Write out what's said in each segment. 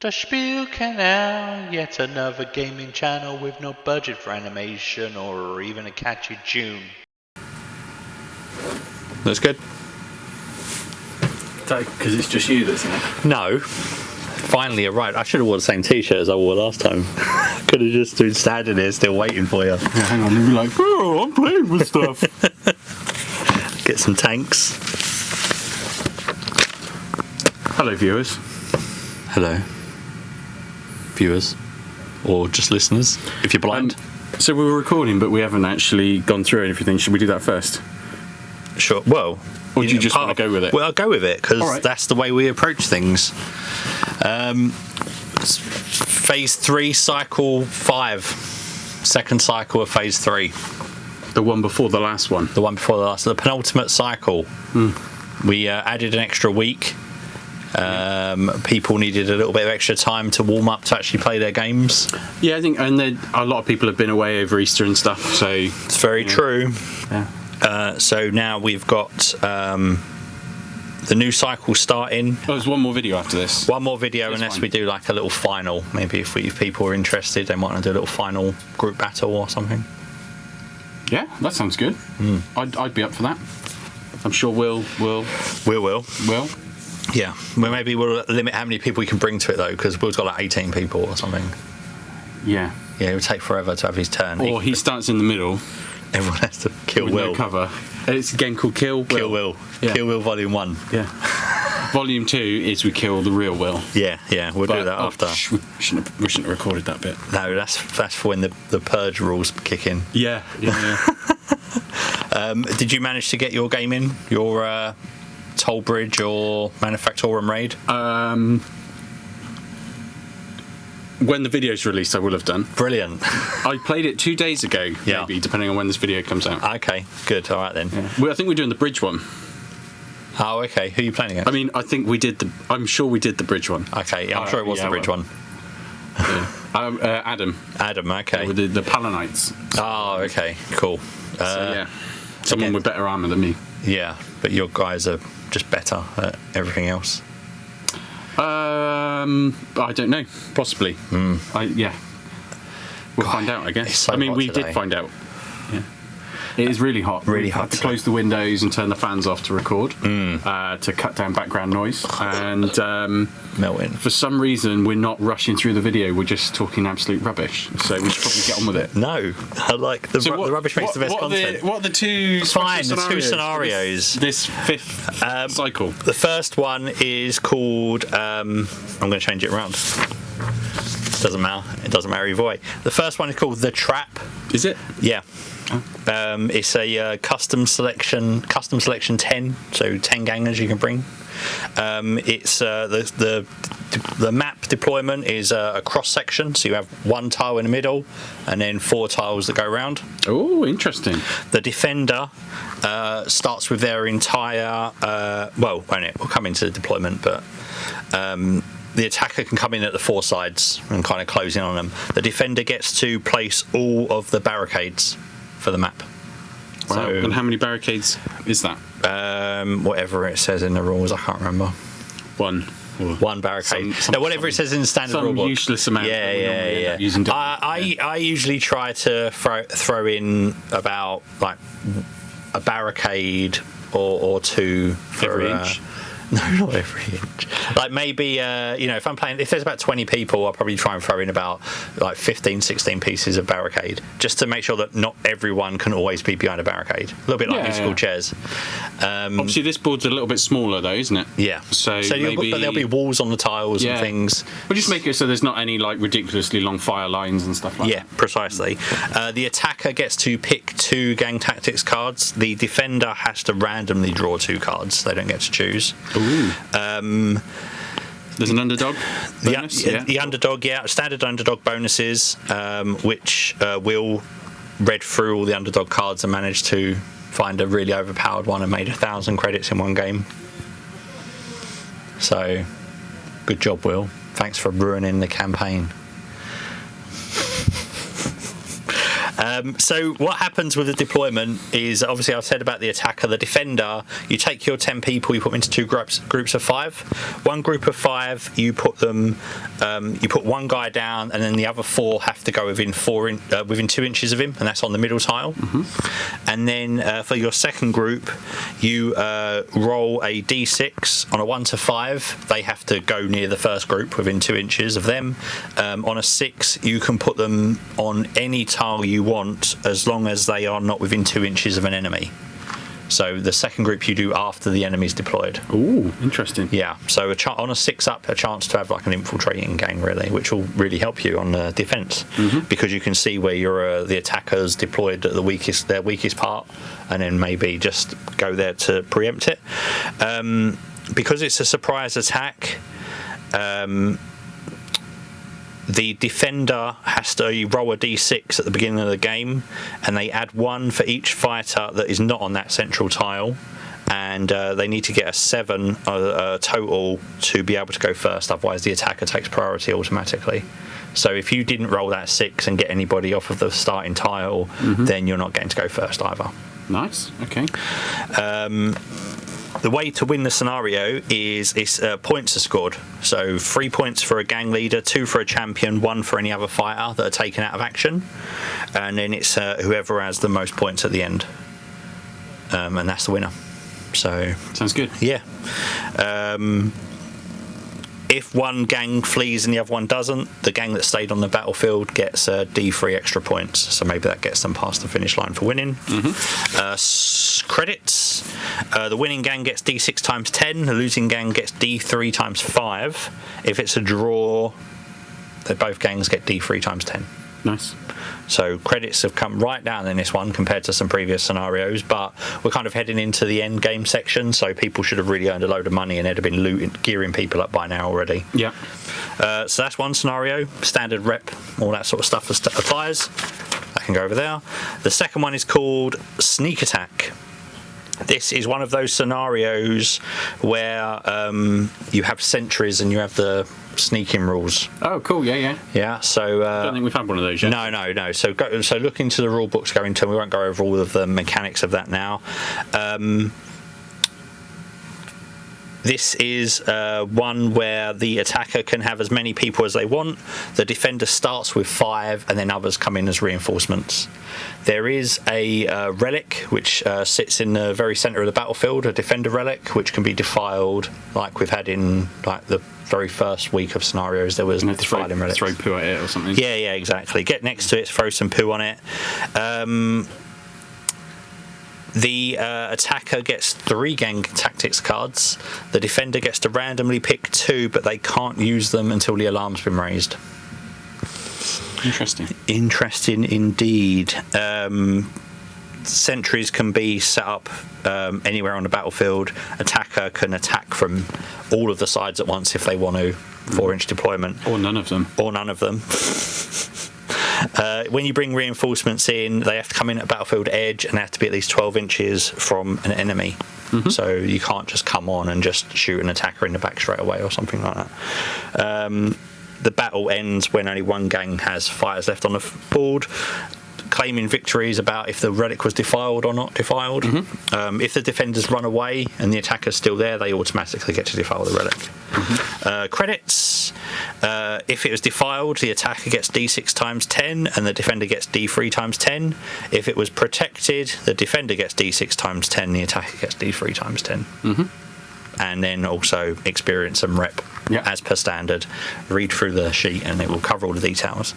The Spiel Canal, yet another gaming channel with no budget for animation or even a catchy tune. That's good. Because it's just you that's in it. No. Finally arrived. I should have worn the same t-shirt as I wore last time. Could have just been standing there still waiting for you. Yeah, hang on, and be like, oh, I'm playing with stuff. Get some tanks. Hello, viewers. Hello. Viewers. Or just listeners, if you're blind. So we were recording, but we haven't actually gone through everything. Should we do that first? Sure. Well, or do you just want to go with it? Well, I'll go with it because right. That's the way we approach things. Phase 3, cycle 5. Second cycle of phase 3. The one before the last one. The one before the last. The penultimate cycle. We added an extra week. People needed a little bit of extra time to warm up to actually play their games. Yeah, I think, and a lot of people have been away over Easter and stuff. So it's very true. Yeah. So now we've got the new cycle starting. Oh, there's one more video after this. One more video, that's unless we do like a little final. Maybe if people are interested, they might want to do a little final group battle or something. Yeah, that sounds good. I'd be up for that. I'm sure Will. Yeah, well, maybe we'll limit how many people we can bring to it though, because Will's got like 18 people or something. Yeah, it would take forever to have his turn. Or he starts in the middle. Everyone has to kill with Will. No cover. It's a game called Kill Will. Kill Will. Yeah. Kill Will Volume 1. Yeah. Volume 2 is we kill the real Will. Yeah, we'll do that after. We shouldn't have recorded that bit. No, that's for when the purge rules kick in. Yeah. Did you manage to get your game in? Your Toll Bridge or Manufactorum raid? When the video's released, I will have done. Brilliant. I played it 2 days ago, maybe, depending on when this video comes out. Okay, good. All right then. Yeah. Well, I think we're doing the bridge one. Oh, okay. Who are you playing against? I mean, I'm sure we did the bridge one. Okay, yeah, I'm sure it was the bridge one. Yeah. Adam. Adam, okay. With the Palanites. Oh, okay, cool. Someone with better armour than me. Yeah, but your guys are just better at everything else. I don't know. Possibly. We'll find out, I guess. So we today. did find out. Yeah. It is really hot. Really We've hot. had to close the windows and turn the fans off to record, to cut down background noise. And melting. For some reason, we're not rushing through the video. We're just talking absolute rubbish. So we should probably get on with it. No, I like the rubbish makes the best content. What are the two? Fine, the two scenarios. This fifth cycle. The first one is called. I'm going to change it around. Doesn't matter. It doesn't matter either way. The first one is called The Trap. Is it? Yeah. It's a custom selection 10, so 10 gangers you can bring. It's the map deployment is a cross section, so you have one tile in the middle and then 4 tiles that go around. Oh, interesting. The defender starts with their entire we'll come into the deployment, but the attacker can come in at the 4 sides and kind of close in on them. The defender gets to place all of the barricades for the map. Wow. So, and how many barricades is that? Whatever it says in the rules, I can't remember. One barricade. Whatever it says in the standard rule book. Some useless amount. Yeah. I usually try to throw in about like a barricade or 2 every inch. No, not every inch. Like maybe, if I'm playing, if there's about 20 people, I'll probably try and throw in about like 15, 16 pieces of barricade, just to make sure that not everyone can always be behind a barricade. A little bit like musical chairs. Obviously, this board's a little bit smaller, though, isn't it? Yeah. So maybe there'll be walls on the tiles and things. We'll just make it so there's not any like ridiculously long fire lines and stuff like that. Yeah, precisely. The attacker gets to pick 2 gang tactics cards. The defender has to randomly draw 2 cards. They don't get to choose. Ooh. There's an underdog bonus? The underdog, standard underdog bonuses, which Will read through all the underdog cards and managed to find a really overpowered one and made 1,000 credits in one game. So, good job, Will. Thanks for ruining the campaign. So what happens with the deployment is, obviously I've said about the attacker, the defender, you take your 10 people, you put them into two groups of 5. One group of 5, you put them, you put one guy down, and then the other 4 have to go within 2 inches of him, and that's on the middle tile. And then for your second group, you roll a d6 on a 1 to 5. They have to go near the first group within 2 inches of them. On a 6, you can put them on any tile you want as long as they are not within 2 inches of an enemy. So the second group you do after the enemy's deployed. Ooh, interesting. Yeah, so on a 6 up, a chance to have like an infiltrating gang, really, which will really help you on defense, because you can see where the attackers deployed at their weakest part, and then maybe just go there to preempt it. Because it's a surprise attack, the defender has to roll a d6 at the beginning of the game, and they add 1 for each fighter that is not on that central tile, and they need to get a 7 total to be able to go first, otherwise the attacker takes priority automatically. So if you didn't roll that 6 and get anybody off of the starting tile, then you're not getting to go first either. Nice, okay. The way to win the scenario is points are scored. So 3 points for a gang leader, 2 for a champion, 1 for any other fighter that are taken out of action, and then it's whoever has the most points at the end, and that's the winner. So sounds good. Yeah. If one gang flees and the other one doesn't, the gang that stayed on the battlefield gets D3 extra points. So maybe that gets them past the finish line for winning. Credits. The winning gang gets D6 times 10. The losing gang gets D3 times 5. If it's a draw, both gangs get D3 times 10. Nice. So credits have come right down in this one compared to some previous scenarios, but we're kind of heading into the end game section, so people should have really earned a load of money and they'd have been gearing people up by now already. Yeah. So that's one scenario. Standard rep, all that sort of stuff applies. I can go over there. The second one is called Sneak Attack. This is one of those scenarios where you have sentries and you have the sneaking rules. Oh, cool. Yeah. So I don't think we've had one of those yet. No. So look into the rule books. Go into. We won't go over all of the mechanics of that now. This is one where the attacker can have as many people as they want. The defender starts with 5, and then others come in as reinforcements. There is a relic which sits in the very centre of the battlefield, a defender relic, which can be defiled, like we've had in like the very first week of scenarios. There was defiling relics. Throw poo at it or something. Yeah, exactly. Get next to it, throw some poo on it. The attacker gets 3 gang tactics cards. The defender gets to randomly pick 2, but they can't use them until the alarm's been raised. Interesting indeed. Sentries can be set up anywhere on the battlefield. Attacker can attack from all of the sides at once if they want to. 4-inch deployment. Or none of them. When you bring reinforcements in, they have to come in at battlefield edge and they have to be at least 12 inches from an enemy. So you can't just come on and just shoot an attacker in the back straight away or something like that. The battle ends when only one gang has fighters left on the board. Claiming victory is about if the relic was defiled or not defiled. If the defenders run away and the attacker's still there, they automatically get to defile the relic. Credits. If it was defiled, the attacker gets D6 times 10 and the defender gets D3 times 10. If it was protected, the defender gets D6 times 10, the attacker gets D3 times 10. And then also experience and rep as per standard. Read through the sheet and it will cover all the details.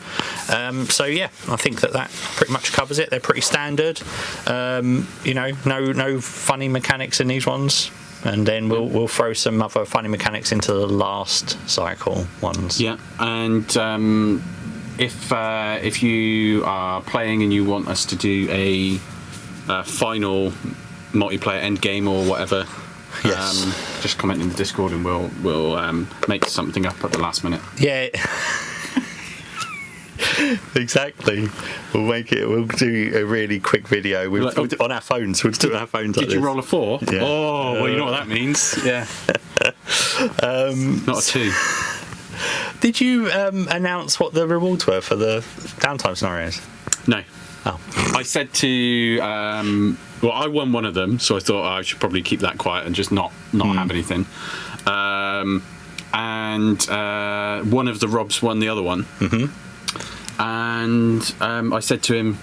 So yeah, I think that pretty much covers it. They're pretty standard. No funny mechanics in these ones. And then we'll throw some other funny mechanics into the last cycle ones. Yeah, and if you are playing and you want us to do a final multiplayer end game or whatever. Yes. Just comment in the Discord and we'll make something up at the last minute. Yeah. Exactly. We'll do a really quick video on our phones. We'll do it on our phones. Did you roll a 4? Yeah. Oh, well, you know what that means. Yeah. Not a 2. Did you announce what the rewards were for the downtime scenarios? No. Oh. I said to, well, I won one of them, so I thought I should probably keep that quiet and just not have anything. And one of the Robs won the other one. Mm-hmm. And I said to him,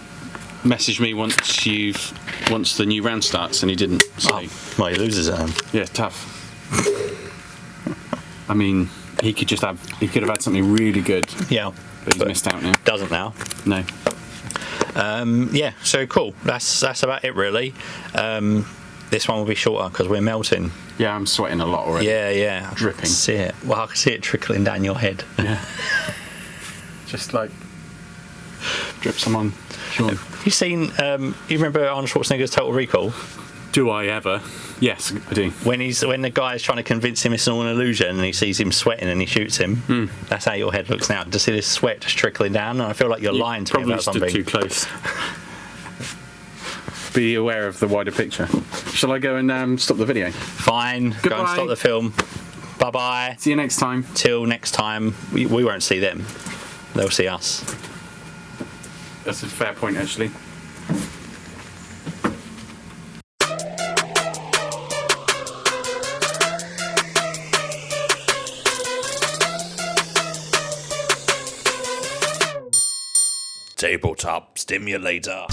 message me once the new round starts, and he didn't. So, well, he loses it. Yeah, tough. I mean, he could have had something really good. Yeah, but he's missed out now. Doesn't now. No. Yeah, so cool. That's about it, really. This one will be shorter because we're melting. Yeah, I'm sweating a lot already. Yeah. Dripping. I can see it. Well, I can see it trickling down your head. Yeah. Just like drip some on. Sure. You seen? You remember Arnold Schwarzenegger's Total Recall? Do I ever? Yes, I do. When the guy's trying to convince him it's all an illusion, and he sees him sweating, and he shoots him. That's how your head looks now. To see this sweat just trickling down, and I feel like you're lying to me about something. Probably stood too close. Be aware of the wider picture. Shall I go and stop the video? Fine. Goodbye. Go and stop the film. Bye bye. See you next time. Till next time. We won't see them. They'll see us. That's a fair point, actually. Tabletop Stimulator.